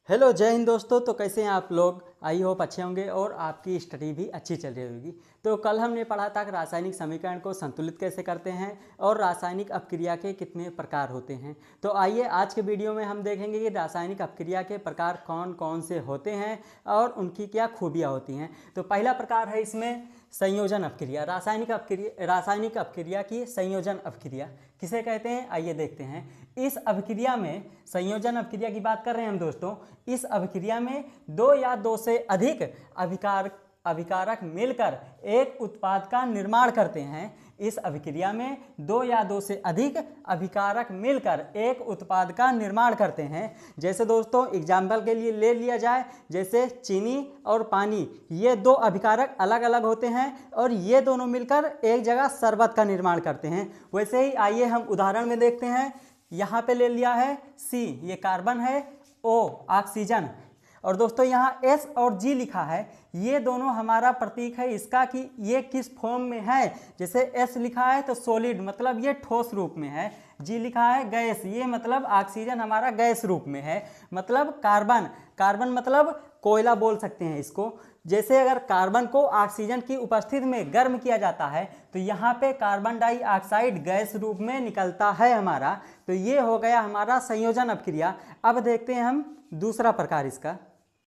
Hello जय हिंद दोस्तों। तो कैसे हैं आप लोग? आई होप अच्छे होंगे और आपकी स्टडी भी अच्छी चल रही होगी। तो कल हमने पढ़ा था कि रासायनिक समीकरण को संतुलित कैसे करते हैं और रासायनिक अपक्रिया के कितने प्रकार होते हैं। तो आइए आज के वीडियो में हम देखेंगे कि रासायनिक अपक्रिया के प्रकार कौन कौन से होते हैं और उनकी क्या खूबियाँ होती हैं। तो पहला प्रकार है इसमें संयोजन अपक्रिया। रासायनिक अपक्रिया की संयोजन अपक्रिया किसे कहते हैं, आइए देखते हैं। इस अपक्रिया में संयोजन अपक्रिया की बात कर रहे हैं हम दोस्तों। इस अपक्रिया में दो या दो से अधिक अभिकारक मिलकर एक उत्पाद का निर्माण करते हैं। इस अभिक्रिया में दो या दो से अधिक अभिकारक मिलकर एक उत्पाद का निर्माण करते हैं। जैसे दोस्तों एग्जाम्पल के लिए ले लिया जाए, जैसे चीनी और पानी, ये दो अभिकारक अलग अलग होते हैं और ये दोनों मिलकर एक जगह शरबत का निर्माण करते हैं। वैसे ही आइए हम उदाहरण में देखते हैं। यहाँ पे ले लिया है सी, ये कार्बन है, ओ ऑक्सीजन, और दोस्तों यहाँ S और G लिखा है। ये दोनों हमारा प्रतीक है इसका कि ये किस फॉर्म में है। जैसे S लिखा है तो सॉलिड, मतलब ये ठोस रूप में है। G लिखा है गैस, ये मतलब ऑक्सीजन हमारा गैस रूप में है। मतलब कार्बन मतलब कोयला बोल सकते हैं इसको। जैसे अगर कार्बन को ऑक्सीजन की उपस्थिति में गर्म किया जाता है तो यहाँ पे कार्बन डाइऑक्साइड गैस रूप में निकलता है हमारा। तो ये हो गया हमारा संयोजन अपक्रिया। अब देखते हैं हम दूसरा प्रकार इसका।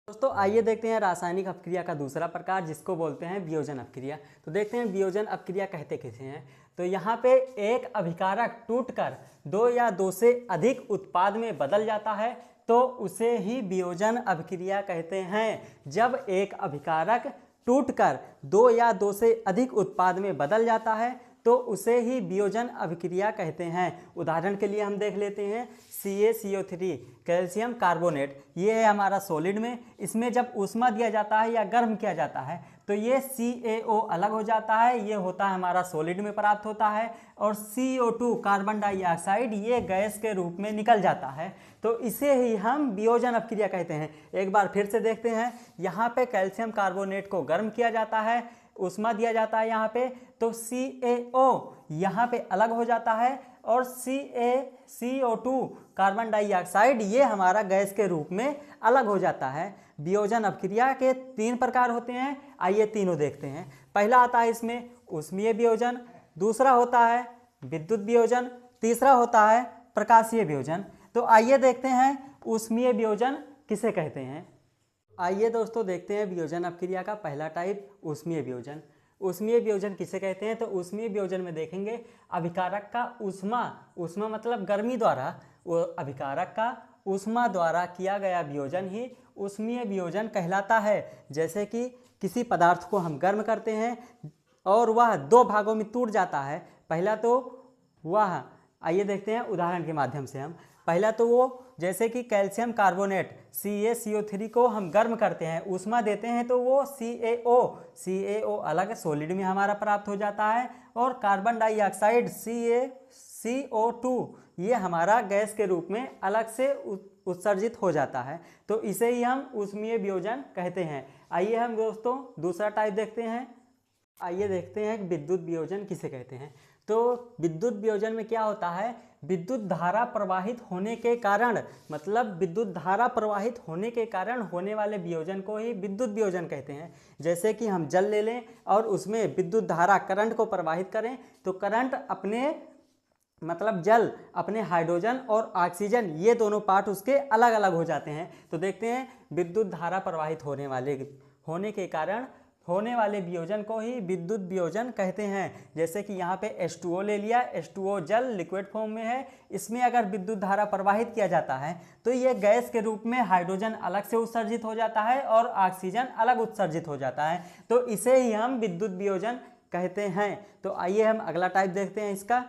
दोस्तों आइए देखते हैं रासायनिक अपक्रिया का दूसरा प्रकार, जिसको बोलते हैं वियोजन अपक्रिया। तो देखते हैं वियोजन अपक्रिया कहते किसे हैं। तो यहाँ पे एक अभिकारक टूटकर दो या दो से अधिक उत्पाद में बदल जाता है तो उसे ही वियोजन अपक्रिया कहते हैं। जब एक अभिकारक टूटकर दो या दो से अधिक उत्पाद में बदल जाता है तो उसे ही वियोजन अभिक्रिया कहते हैं। उदाहरण के लिए हम देख लेते हैं CaCO3 कैल्शियम कार्बोनेट, ये है हमारा सॉलिड में। इसमें जब ऊष्मा दिया जाता है या गर्म किया जाता है तो ये CaO अलग हो जाता है, ये होता है हमारा सॉलिड में प्राप्त होता है, और CO2 कार्बन डाइऑक्साइड ये गैस के रूप में निकल जाता है। तो इसे ही हम वियोजन अपक्रिया कहते हैं। एक बार फिर से देखते हैं। यहाँ पे कैल्शियम कार्बोनेट को गर्म किया जाता है, ऊष्मा दिया जाता है यहाँ पे, तो CaO यहाँ पे अलग हो जाता है और CO2 कार्बन डाइऑक्साइड ये हमारा गैस के रूप में अलग हो जाता है। वियोजन अपक्रिया के तीन प्रकार होते हैं, आइए तीनों देखते हैं। पहला आता है इसमें ऊष्मीय वियोजन, दूसरा होता है विद्युत वियोजन, तीसरा होता है प्रकाशीय वियोजन। तो आइए देखते हैं ऊष्मीय वियोजन किसे कहते हैं। आइए दोस्तों देखते हैं वियोजन अपक्रिया का पहला टाइप ऊष्मीय वियोजन। ऊष्मीय वियोजन किसे कहते हैं? तो ऊष्मीय वियोजन में देखेंगे अभिकारक का ऊष्मा मतलब गर्मी द्वारा, वो अभिकारक का ऊष्मा द्वारा किया गया वियोजन ही ऊष्मीय वियोजन कहलाता है। जैसे कि किसी पदार्थ को हम गर्म करते हैं और वह दो भागों में टूट जाता है। पहला तो वह, आइए देखते हैं उदाहरण के माध्यम से हम। पहला तो वो, जैसे कि कैल्शियम कार्बोनेट CaCO3 को हम गर्म करते हैं, ऊष्मा देते हैं तो वो CaO अलग सॉलिड में हमारा प्राप्त हो जाता है, और कार्बन डाइऑक्साइड CO2 ये हमारा गैस के रूप में अलग से उत्सर्जित हो जाता है। तो इसे ही हम ऊष्मीय वियोजन कहते हैं। आइए हम दोस्तों दूसरा टाइप देखते हैं। आइए देखते हैं विद्युत वियोजन किसे कहते हैं। तो विद्युत वियोजन में क्या होता है, विद्युत धारा प्रवाहित होने के कारण, मतलब विद्युत धारा प्रवाहित होने के कारण होने वाले वियोजन को ही विद्युत वियोजन कहते हैं। जैसे कि हम जल ले लें और उसमें विद्युत धारा करंट को प्रवाहित करें तो करंट अपने, मतलब जल अपने हाइड्रोजन और ऑक्सीजन ये दोनों पार्ट उसके अलग अलग हो जाते हैं। तो देखते हैं विद्युत धारा प्रवाहित होने के कारण होने वाले वियोजन को ही विद्युत वियोजन कहते हैं। जैसे कि यहाँ पे H2O ले लिया, H2O जल लिक्विड फॉर्म में है, इसमें अगर विद्युत धारा प्रवाहित किया जाता है तो ये गैस के रूप में हाइड्रोजन अलग से उत्सर्जित हो जाता है और ऑक्सीजन अलग उत्सर्जित हो जाता है। तो इसे ही हम विद्युत वियोजन कहते हैं। तो आइए हम अगला टाइप देखते हैं इसका।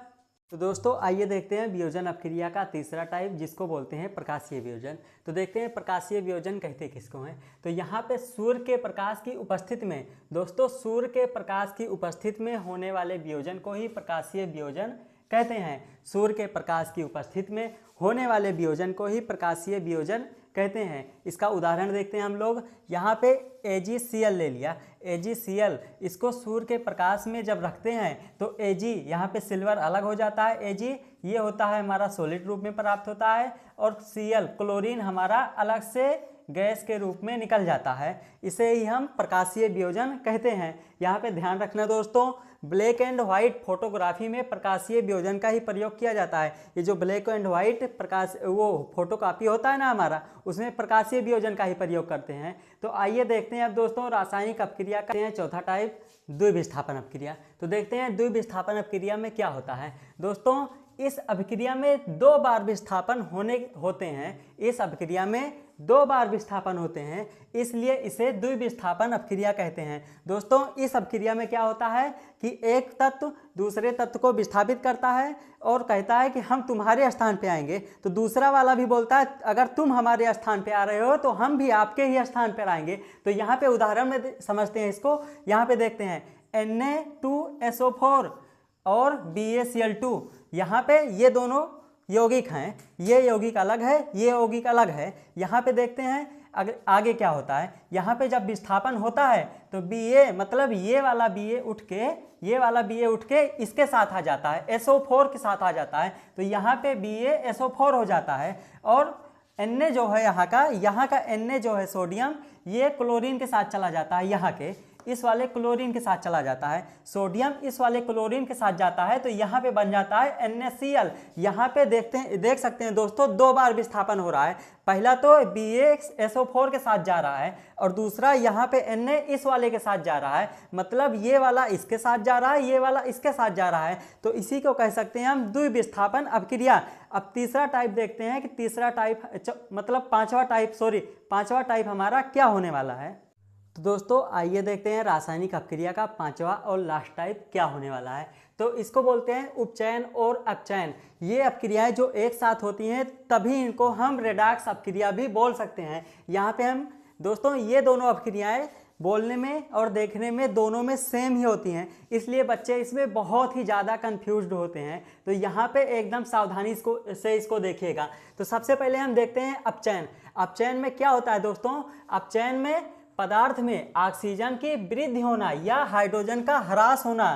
तो दोस्तों आइए देखते हैं वियोजन अपक्रिया का तीसरा टाइप, जिसको बोलते हैं प्रकाशीय वियोजन। तो देखते हैं प्रकाशीय वियोजन कहते किसको हैं। तो यहाँ पे सूर्य के प्रकाश की उपस्थिति में, दोस्तों सूर्य के प्रकाश की उपस्थिति में होने वाले वियोजन को ही प्रकाशीय वियोजन कहते हैं। सूर्य के प्रकाश की उपस्थिति में होने वाले वियोजन को ही प्रकाशीय वियोजन कहते हैं। इसका उदाहरण देखते हैं हम लोग। यहाँ पे AgCl ले लिया, AgCl इसको सूर्य के प्रकाश में जब रखते हैं तो Ag यहाँ पे सिल्वर अलग हो जाता है। Ag ये होता है हमारा सॉलिड रूप में प्राप्त होता है, और Cl क्लोरीन हमारा अलग से गैस के रूप में निकल जाता है। इसे ही हम प्रकाशीय वियोजन कहते हैं। यहाँ पे ध्यान रखना दोस्तों, ब्लैक एंड व्हाइट फोटोग्राफी में प्रकाशीय वियोजन का ही प्रयोग किया जाता है। ये जो ब्लैक एंड व्हाइट प्रकाश वो फोटोकॉपी होता है ना हमारा, उसमें प्रकाशीय वियोजन का ही प्रयोग करते हैं। तो आइए देखते हैं अब दोस्तों रासायनिक अपक्रिया करते हैं। चौथा टाइप द्विविस्थापन अपक्रिया। तो देखते हैं द्विविस्थापन अपक्रिया में क्या होता है। दोस्तों इस अभिक्रिया में 2 बार विस्थापन होते हैं। इस अभिक्रिया में 2 बार विस्थापन होते हैं, इसलिए इसे द्विविस्थापन अपक्रिया कहते हैं। दोस्तों इस अपक्रिया में क्या होता है कि एक तत्व दूसरे तत्व को विस्थापित करता है और कहता है कि हम तुम्हारे स्थान पे आएंगे, तो दूसरा वाला भी बोलता है अगर तुम हमारे स्थान पे आ रहे हो तो हम भी आपके ही स्थान पर आएंगे। तो यहाँ पे उदाहरण में समझते हैं इसको। यहाँ पे देखते हैं Na2SO4 और BaCl2, यहाँ पे ये दोनों यौगिक हैं, ये यौगिक अलग है, ये यौगिक अलग है। यहाँ पे देखते हैं अगर आगे क्या होता है। यहाँ पे जब विस्थापन होता है तो Ba मतलब ये वाला Ba उठ के इसके साथ आ जाता है, SO4 के साथ आ जाता है। तो यहाँ पे BaSO4 हो जाता है और Na जो है यहाँ का Na जो है सोडियम, ये क्लोरीन के साथ चला जाता है। यहाँ के इस वाले क्लोरीन के साथ चला जाता है, सोडियम इस वाले क्लोरीन के साथ जाता है, तो यहाँ पे बन जाता है NaCl। यहाँ पे देख सकते हैं दोस्तों 2 बार विस्थापन हो रहा है। पहला तो BaSO4 के साथ जा रहा है और दूसरा यहाँ पे Na इस वाले के साथ जा रहा है, मतलब ये वाला इसके साथ जा रहा है, ये वाला इसके साथ जा रहा है। तो इसी को कह सकते हैं हम द्विविस्थापन अपक्रिया। अब तीसरा टाइप देखते हैं कि तीसरा टाइप मतलब पांचवा टाइप हमारा क्या होने वाला है। तो दोस्तों आइए देखते हैं रासायनिक अपक्रिया का 5वां और लास्ट टाइप क्या होने वाला है। तो इसको बोलते हैं उपचयन और अपचयन। ये अपक्रियाएं जो एक साथ होती हैं तभी इनको हम रेडॉक्स अपक्रिया भी बोल सकते हैं। यहाँ पे हम दोस्तों ये दोनों अपक्रियाएं बोलने में और देखने में दोनों में सेम ही होती हैं, इसलिए बच्चे इसमें बहुत ही ज़्यादा कंफ्यूज्ड होते हैं। तो यहाँ पे एकदम सावधानी से इसको देखिएगा। तो सबसे पहले हम देखते हैं अपचयन। अपचयन में क्या होता है दोस्तों, अपचयन में पदार्थ में ऑक्सीजन की वृद्धि होना या हाइड्रोजन का ह्रास होना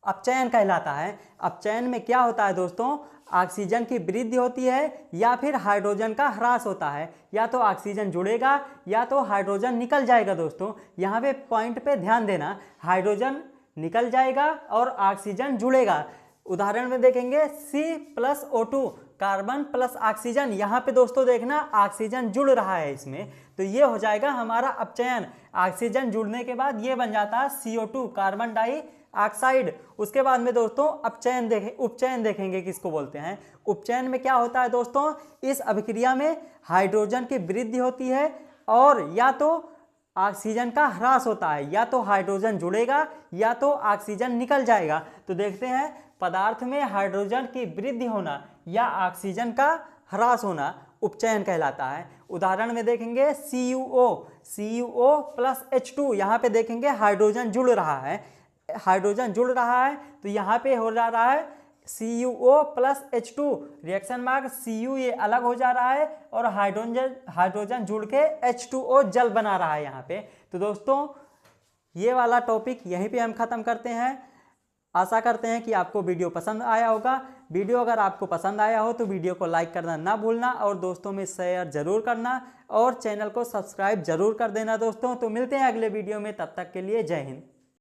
अपचयन कहलाता है। अपचयन में क्या होता है दोस्तों, ऑक्सीजन की वृद्धि होती है या फिर हाइड्रोजन का ह्रास होता है। या तो ऑक्सीजन जुड़ेगा या तो हाइड्रोजन निकल जाएगा। दोस्तों यहाँ पे पॉइंट पे ध्यान देना, हाइड्रोजन निकल जाएगा और ऑक्सीजन जुड़ेगा। उदाहरण में देखेंगे C+O2 कार्बन प्लस ऑक्सीजन। यहाँ पे दोस्तों देखना ऑक्सीजन जुड़ रहा है इसमें, तो ये हो जाएगा हमारा अपचयन। ऑक्सीजन जुड़ने के बाद ये बन जाता है CO2 कार्बन डाइऑक्साइड। उसके बाद में दोस्तों उपचयन देखेंगे किसको बोलते हैं। उपचयन में क्या होता है दोस्तों, इस अभिक्रिया में हाइड्रोजन की वृद्धि होती है और या तो ऑक्सीजन का ह्रास होता है, या तो हाइड्रोजन जुड़ेगा या तो ऑक्सीजन निकल जाएगा। तो देखते हैं पदार्थ में हाइड्रोजन की वृद्धि होना या ऑक्सीजन का ह्रास होना उपचयन कहलाता है। उदाहरण में देखेंगे CuO प्लस H2। यहाँ पे देखेंगे हाइड्रोजन जुड़ रहा है, तो यहाँ पे हो जा रहा है CuO plus H2, reaction mark Cu ये अलग हो जा रहा है और हाइड्रोजन जुड़ के H2O जल बना रहा है यहाँ पे। तो दोस्तों ये वाला टॉपिक यहीं पे हम ख़त्म करते हैं। आशा करते हैं कि आपको वीडियो पसंद आया होगा। वीडियो अगर आपको पसंद आया हो तो वीडियो को लाइक करना ना भूलना और दोस्तों में शेयर जरूर करना और चैनल को सब्सक्राइब जरूर कर देना दोस्तों। तो मिलते हैं अगले वीडियो में, तब तक के लिए जय हिंद।